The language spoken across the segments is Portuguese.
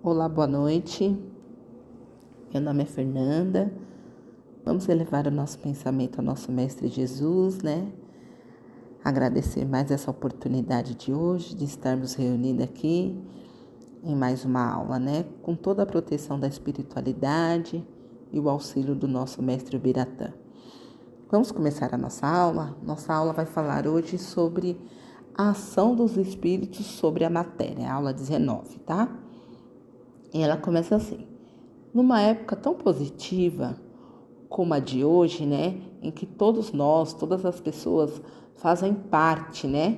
Olá, boa noite. Meu nome é Fernanda. Vamos elevar o nosso pensamento ao nosso Mestre Jesus, né? Agradecer mais essa oportunidade de hoje, de estarmos reunidos aqui em mais uma aula, né? Com toda a proteção da espiritualidade e o auxílio do nosso Mestre Ubiratã. Vamos começar a nossa aula? Nossa aula vai falar hoje sobre a ação dos espíritos sobre a matéria, aula 19, tá? E ela começa assim: numa época tão positiva como a de hoje, né, em que todos nós, todas as pessoas fazem parte, né,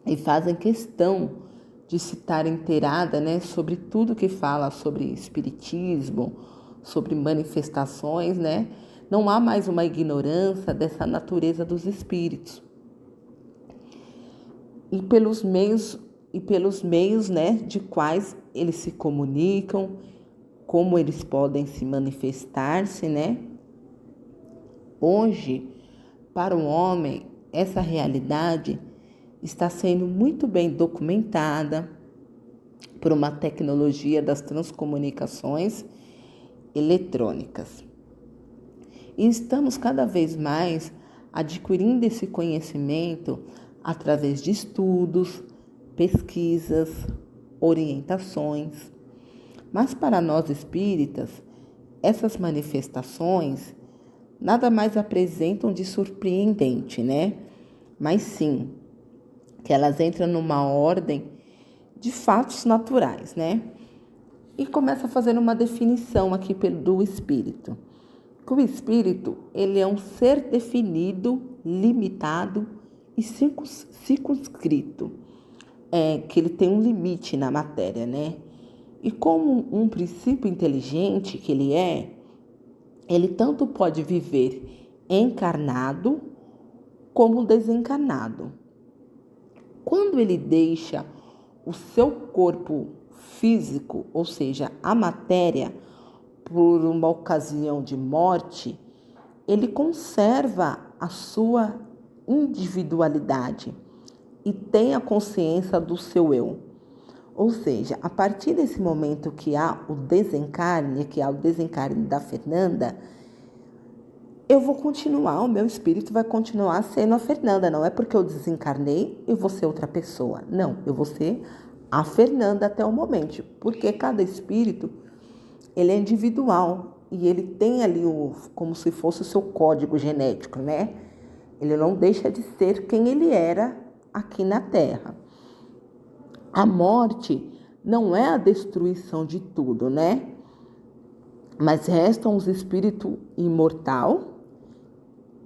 e fazem questão de se estar inteirada, né, sobre tudo que fala sobre espiritismo, sobre manifestações, né, não há mais uma ignorância dessa natureza dos espíritos. E pelos meios, né, de quais eles se comunicam, como eles podem se manifestar-se, né? Hoje, para o homem, essa realidade está sendo muito bem documentada por uma tecnologia das transcomunicações eletrônicas. E estamos cada vez mais adquirindo esse conhecimento através de estudos, pesquisas, orientações. Mas para nós espíritas, essas manifestações nada mais apresentam de surpreendente, né? Mas sim, que elas entram numa ordem de fatos naturais, né? E começa fazendo uma definição aqui do espírito. Que o espírito, ele é um ser definido, limitado e circunscrito. Que ele tem um limite na matéria, né? E como um princípio inteligente que ele tanto pode viver encarnado como desencarnado. Quando ele deixa o seu corpo físico, ou seja, a matéria, por uma ocasião de morte, ele conserva a sua individualidade e tem a consciência do seu eu. Ou seja, a partir desse momento que há o desencarne da Fernanda, o meu espírito vai continuar sendo a Fernanda. Não é porque eu desencarnei, eu vou ser outra pessoa. Não, eu vou ser a Fernanda até o momento. Porque cada espírito, ele é individual e ele tem ali como se fosse o seu código genético, né? Ele não deixa de ser quem ele era aqui na Terra. A morte não é a destruição de tudo, né? Mas restam os espíritos imortal,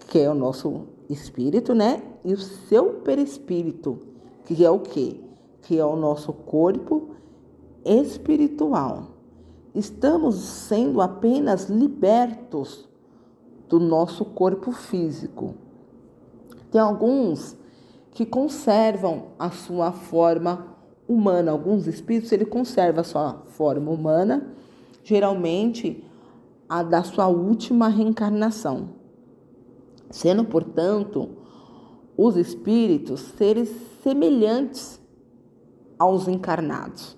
que é o nosso espírito, né? E o seu perispírito, que é o quê? Que é o nosso corpo espiritual. Estamos sendo apenas libertos do nosso corpo físico. Tem alguns que conservam a sua forma humana. Alguns espíritos, ele conserva a sua forma humana, geralmente a da sua última reencarnação, sendo, portanto, os espíritos seres semelhantes aos encarnados.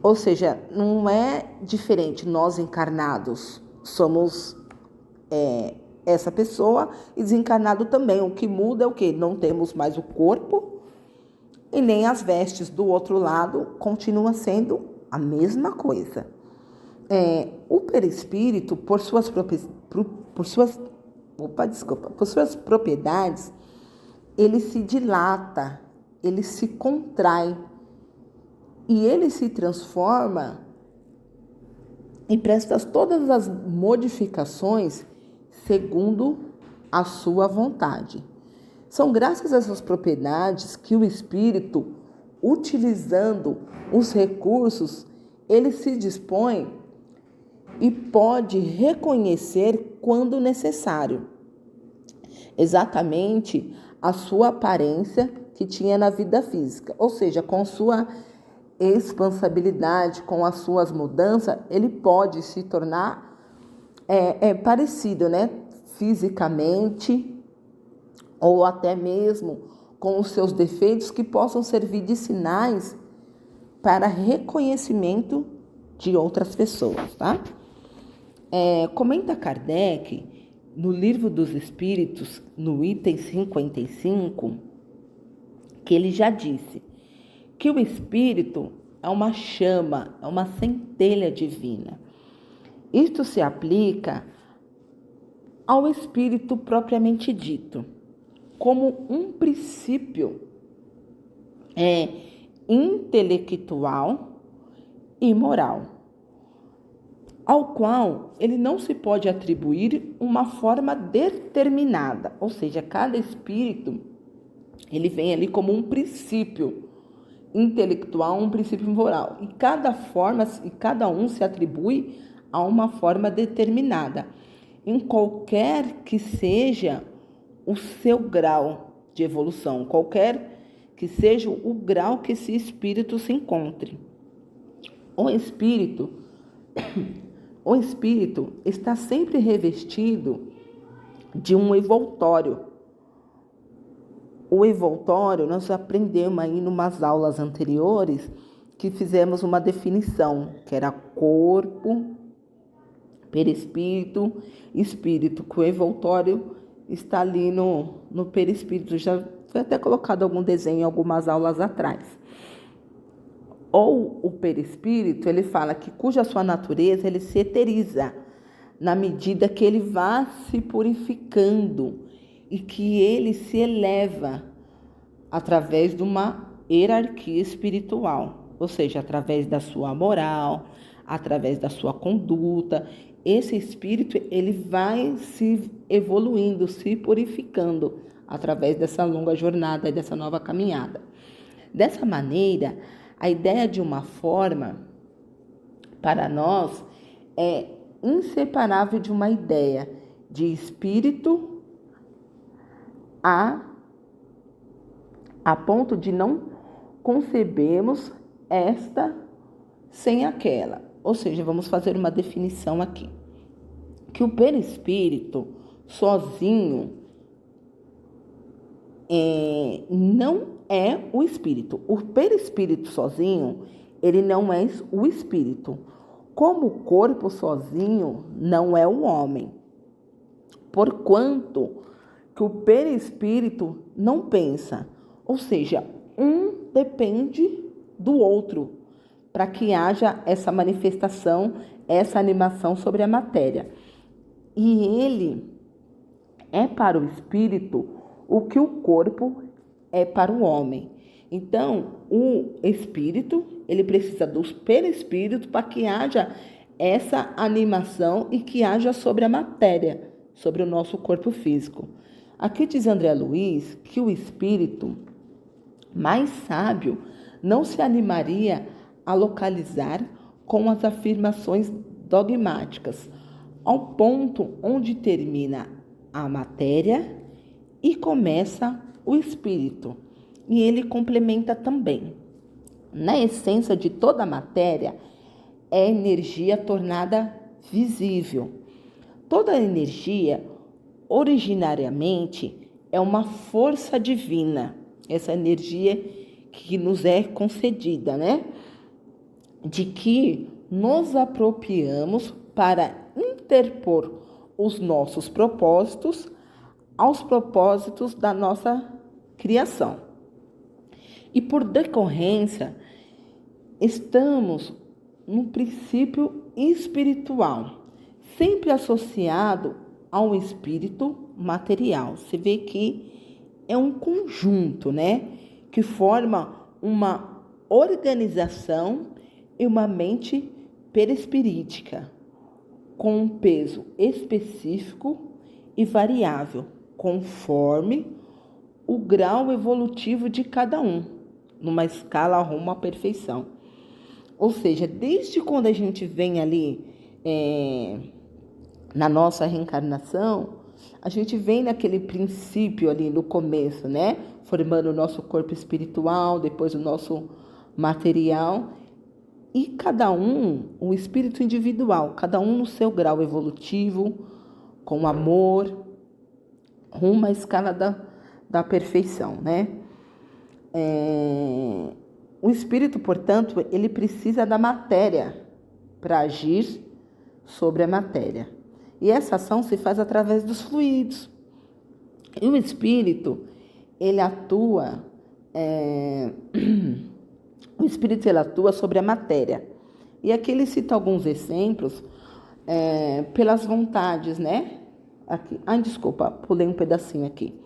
Ou seja, não é diferente, nós encarnados somos essa pessoa e desencarnado também. O que muda é o quê? Não temos mais o corpo e nem as vestes do outro lado, continua sendo a mesma coisa. O perispírito, por suas propriedades, ele se dilata, ele se contrai e ele se transforma e presta todas as modificações segundo a sua vontade. São graças a essas propriedades que o espírito, utilizando os recursos, ele se dispõe e pode reconhecer quando necessário exatamente a sua aparência que tinha na vida física. Ou seja, com sua expansibilidade, com as suas mudanças, ele pode se tornar parecido, né? Fisicamente, ou até mesmo com os seus defeitos que possam servir de sinais para reconhecimento de outras pessoas, tá? Comenta Kardec, no Livro dos Espíritos, no item 55, que ele já disse que o espírito é uma chama, é uma centelha divina. Isto se aplica ao espírito propriamente dito, como um princípio intelectual e moral, ao qual ele não se pode atribuir uma forma determinada, ou seja, cada espírito ele vem ali como um princípio intelectual, um princípio moral, e cada um se atribui a uma forma determinada, em qualquer que seja o seu grau de evolução, qualquer que seja o grau que esse espírito se encontre. O espírito está sempre revestido de um envoltório. O envoltório, nós aprendemos aí em umas aulas anteriores que fizemos uma definição, que era corpo, perispírito, espírito, que o envoltório está ali no perispírito. Já foi até colocado algum desenho em algumas aulas atrás. Ou o perispírito, ele fala que cuja sua natureza, ele se eteriza na medida que ele vá se purificando e que ele se eleva através de uma hierarquia espiritual, ou seja, através da sua moral, através da sua conduta. Esse espírito, ele vai se evoluindo, se purificando através dessa longa jornada e dessa nova caminhada. Dessa maneira, a ideia de uma forma, para nós, é inseparável de uma ideia de espírito a ponto de não concebermos esta sem aquela. Ou seja, vamos fazer uma definição aqui. Que o perispírito sozinho não é o espírito. O perispírito sozinho, ele não é o espírito. Como o corpo sozinho não é o homem. Porquanto que o perispírito não pensa. Ou seja, um depende do outro para que haja essa manifestação, essa animação sobre a matéria. E ele é para o espírito o que o corpo é para o homem. Então, o espírito, ele precisa do perispírito para que haja essa animação e que haja sobre a matéria, sobre o nosso corpo físico. Aqui diz André Luiz que o espírito mais sábio não se animaria a localizar com as afirmações dogmáticas, ao ponto onde termina a matéria e começa o espírito. E ele complementa também. Na essência de toda a matéria é energia tornada visível. Toda energia, originariamente, é uma força divina. Essa energia que nos é concedida, né? De que nos apropriamos para interpor os nossos propósitos aos propósitos da nossa criação. E por decorrência, estamos no princípio espiritual, sempre associado ao espírito material. Você vê que é um conjunto, né? Que forma uma organização e uma mente perispirítica, com um peso específico e variável, conforme o grau evolutivo de cada um, numa escala rumo à perfeição. Ou seja, desde quando a gente vem ali na nossa reencarnação, a gente vem naquele princípio ali no começo, né? Formando o nosso corpo espiritual, depois o nosso material. E cada um, o espírito individual, cada um no seu grau evolutivo, com amor, rumo à escala da perfeição, né? o espírito, portanto, ele precisa da matéria para agir sobre a matéria. E essa ação se faz através dos fluidos. E o espírito, ele atua, o espírito ele atua sobre a matéria. E aqui ele cita alguns exemplos pelas vontades, né? Aqui, desculpa, pulei um pedacinho aqui.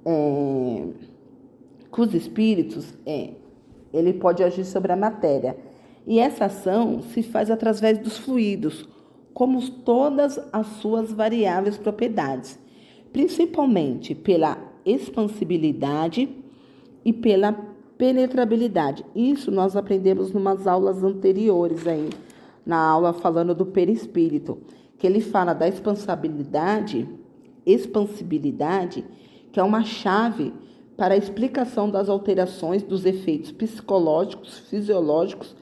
Com os espíritos, ele pode agir sobre a matéria. E essa ação se faz através dos fluidos, como todas as suas variáveis propriedades, principalmente pela expansibilidade e pela penetrabilidade. Isso nós aprendemos em umas aulas anteriores aí, na aula falando do perispírito, que ele fala da expansibilidade, que é uma chave para a explicação das alterações dos efeitos psicológicos, fisiológicos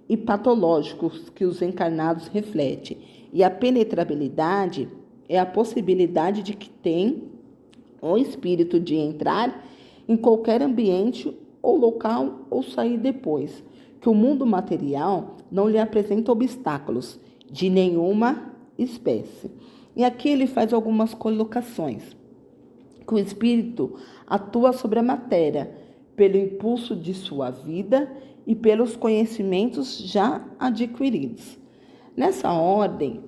e patológicos que os encarnados refletem. E a penetrabilidade é a possibilidade de que tem o espírito de entrar em qualquer ambiente ou local ou sair depois, que o mundo material não lhe apresenta obstáculos de nenhuma espécie. E aqui ele faz algumas colocações. Que o espírito atua sobre a matéria pelo impulso de sua vida e pelos conhecimentos já adquiridos. Nessa ordem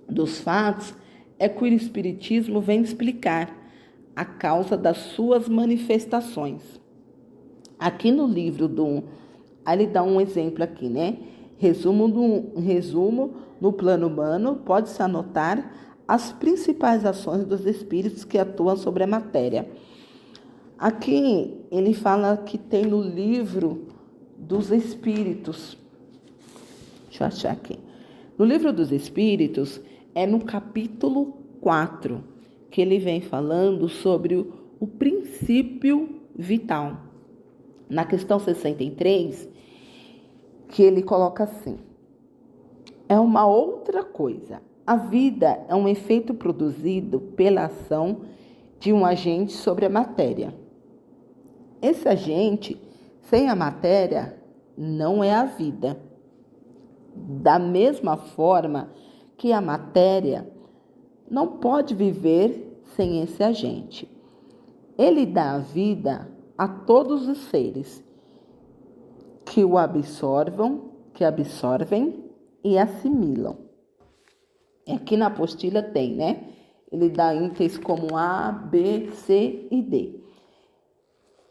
dos fatos é que o espiritismo vem explicar a causa das suas manifestações. Aqui no livro ele dá um exemplo aqui, né? Resumo no plano humano, pode-se anotar as principais ações dos espíritos que atuam sobre a matéria. Aqui ele fala que tem no livro dos espíritos. Deixa eu achar aqui. No livro dos espíritos, no capítulo 4, que ele vem falando sobre o princípio vital. Na questão 63, que ele coloca assim: é uma outra coisa. A vida é um efeito produzido pela ação de um agente sobre a matéria. Esse agente, sem a matéria, não é a vida. Da mesma forma que a matéria não pode viver sem esse agente. Ele dá a vida a todos os seres que o absorvem e assimilam. Aqui na apostila tem, né? Ele dá itens como A, B, C e D.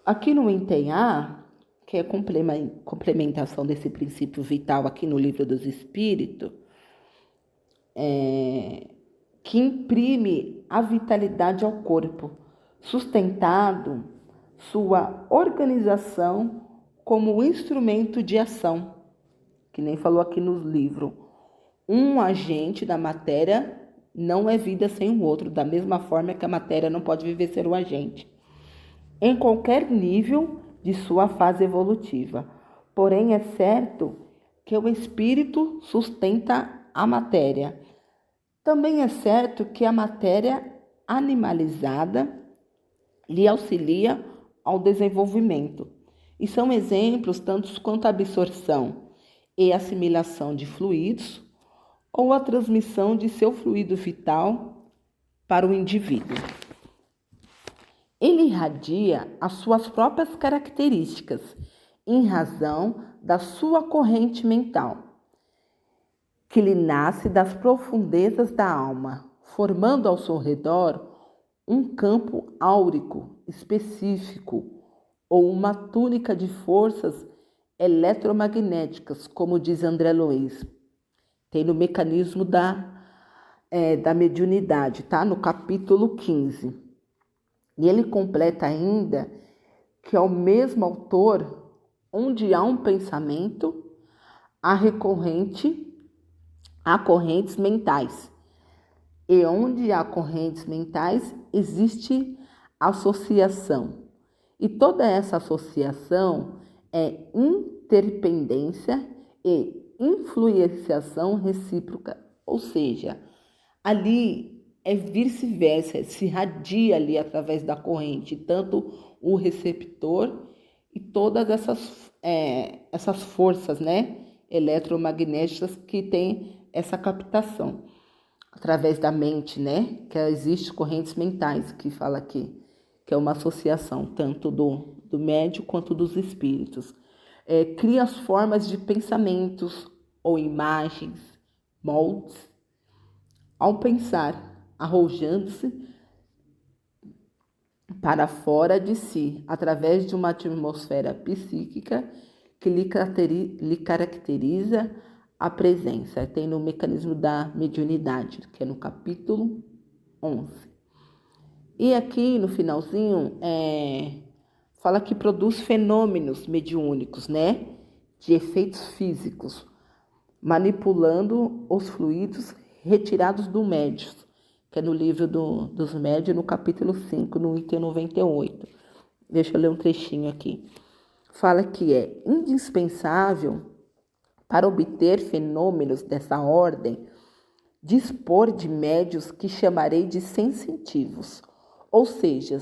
Aqui no item A, que é complementação desse princípio vital aqui no livro dos Espíritos, que imprime a vitalidade ao corpo, sustentado sua organização como instrumento de ação, que nem falou aqui no livro. Um agente da matéria não é vida sem o outro, da mesma forma que a matéria não pode viver sem o agente, em qualquer nível de sua fase evolutiva. Porém, é certo que o espírito sustenta a matéria. Também é certo que a matéria animalizada lhe auxilia ao desenvolvimento. E são exemplos tantos quanto a absorção e assimilação de fluidos ou a transmissão de seu fluido vital para o indivíduo. Ele irradia as suas próprias características em razão da sua corrente mental, que lhe nasce das profundezas da alma, formando ao seu redor um campo áurico específico ou uma túnica de forças eletromagnéticas, como diz André Luiz. Tem no mecanismo da mediunidade, tá? No capítulo 15. E ele completa ainda que é o mesmo autor, onde há um pensamento, há correntes mentais. E onde há correntes mentais, existe associação. E toda essa associação é interdependência e influenciação recíproca. Ou seja, ali é vice-versa, se irradia ali através da corrente, tanto o receptor e todas essas essas forças, né, eletromagnéticas que têm essa captação através da mente, né, que existe correntes mentais, que fala aqui, que é uma associação tanto do médium quanto dos espíritos. Cria as formas de pensamentos ou imagens, moldes, ao pensar, arrojando-se para fora de si, através de uma atmosfera psíquica que lhe caracteriza a presença. Tem no mecanismo da mediunidade, que é no capítulo 11. E aqui no finalzinho, fala que produz fenômenos mediúnicos, né? De efeitos físicos, manipulando os fluidos retirados do médium, que é no livro dos médiuns, no capítulo 5, no item 98. Deixa eu ler um trechinho aqui. Fala que é indispensável, para obter fenômenos dessa ordem, dispor de médiuns que chamarei de sensitivos, ou seja,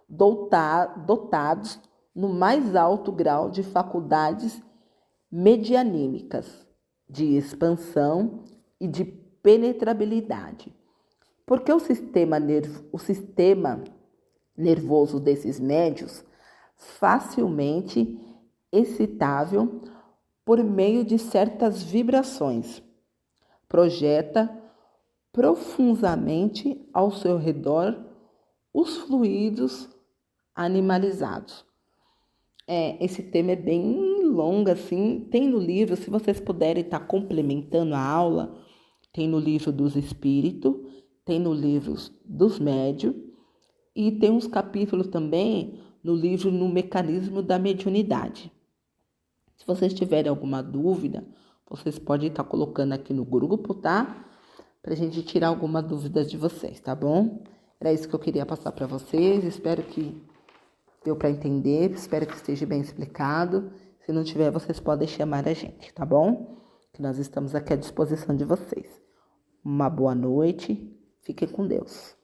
dotados no mais alto grau de faculdades medianímicas, de expansão e de penetrabilidade. Porque o sistema nervoso desses médiuns, facilmente excitável por meio de certas vibrações, projeta profundamente ao seu redor os fluidos animalizados. Esse tema é bem longo, assim. Tem no livro, se vocês puderem estar complementando a aula, tem no livro dos espíritos, tem no livro dos médios, e tem uns capítulos também no livro No Mecanismo da Mediunidade. Se vocês tiverem alguma dúvida, vocês podem estar colocando aqui no grupo, tá? Pra gente tirar alguma dúvida de vocês, tá bom? Era isso que eu queria passar para vocês. Espero que deu para entender, espero que esteja bem explicado. Se não tiver, vocês podem chamar a gente, tá bom? Que nós estamos aqui à disposição de vocês. Uma boa noite, fiquem com Deus.